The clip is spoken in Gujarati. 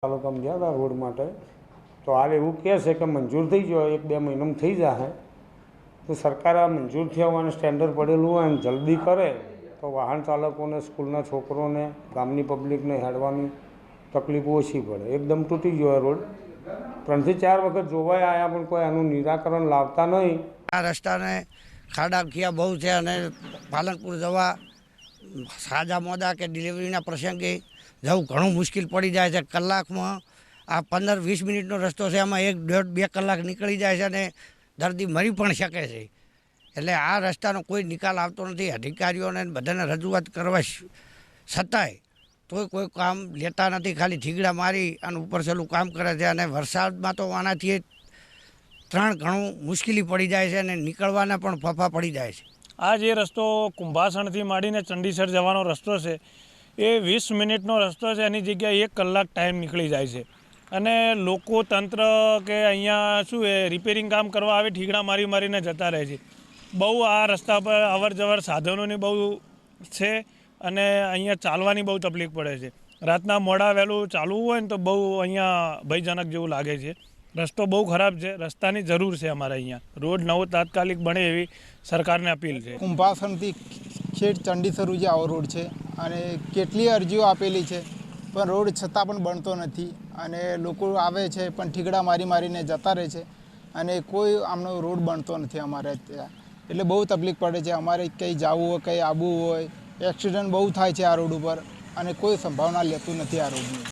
તાલુકામાં ગયા હતા રોડ માટે, તો હાલ એવું કહે છે કે મંજૂર થઈ ગયો, 1-2 મહિનામાં થઈ જશે. તો સરકાર આ મંજૂર થયા હોવાને સ્ટેન્ડર્ડ પડેલું હોય અને જલ્દી કરે તો વાહન ચાલકોને, સ્કૂલના છોકરોને, ગામની પબ્લિકને હેડવાની તકલીફ ઓછી પડે. એકદમ તૂટી ગયો રોડ, 3 થી 4 વખત જોવાય આવ્યા પણ કોઈ આનું નિરાકરણ લાવતા નહીં. આ રસ્તાને ખાડાખિયા બહુ છે અને પાલનપુર જવા સાજા મોદા કે ડિલિવરીના પ્રસંગે જવું ઘણું મુશ્કેલ પડી જાય છે. કલાકમાં આ 15-20 મિનિટનો રસ્તો છે, એમાં 1-1.5-2 કલાક નીકળી જાય છે અને દર્દી મરી પણ શકે છે. એટલે આ રસ્તાનો કોઈ નિકાલ આવતો નથી. અધિકારીઓને બધાને રજૂઆત કરવા છતાંય તોય કોઈ કામ લેતા નથી, ખાલી ઠીગડા મારી અને ઉપર છેલ્લું કામ કરે છે. અને વરસાદમાં તો આનાથી 3 ઘણું મુશ્કેલી પડી જાય છે અને નીકળવાના પણ ફાફા પડી જાય છે. આ જે રસ્તો કુંભાસણથી માંડીને ચંડીસર જવાનો રસ્તો છે, એ 20 મિનિટનો રસ્તો છે, એની જગ્યાએ 1 કલાક ટાઈમ નીકળી જાય છે. અને લોકો, તંત્ર કે અહીંયા શું એ રિપેરિંગ કામ કરવા આવે, ઠીગડા મારીને જતા રહે છે. બહુ આ રસ્તા પર અવર જવર સાધનોની બહુ છે અને અહીંયા ચાલવાની બહુ તકલીફ પડે છે. રાતના મોડા વહેલું ચાલવું હોય ને તો બહુ અહીંયા ભયજનક જેવું લાગે છે. રસ્તો બહુ ખરાબ છે, રસ્તાની જરૂર છે અમારે અહીંયા. રોડ નવો તાત્કાલિક બને એવી સરકારને અપીલ છે. કુંભાસણથી છેક ચંડીસર જે આવો રોડ છે અને કેટલી અરજીઓ આપેલી છે પણ રોડ છતાં પણ બનતો નથી અને લોકો આવે છે પણ ઠીકડા મારીને જતા રહે છે અને કોઈ આમનો રોડ બનતો નથી અમારે ત્યાં. એટલે બહુ તકલીફ પડે છે. અમારે કંઈ જવું હોય, કંઈ આવવું હોય, એક્સિડન્ટ બહુ થાય છે આ રોડ ઉપર અને કોઈ સંભાવના લેતું નથી આ રોડની.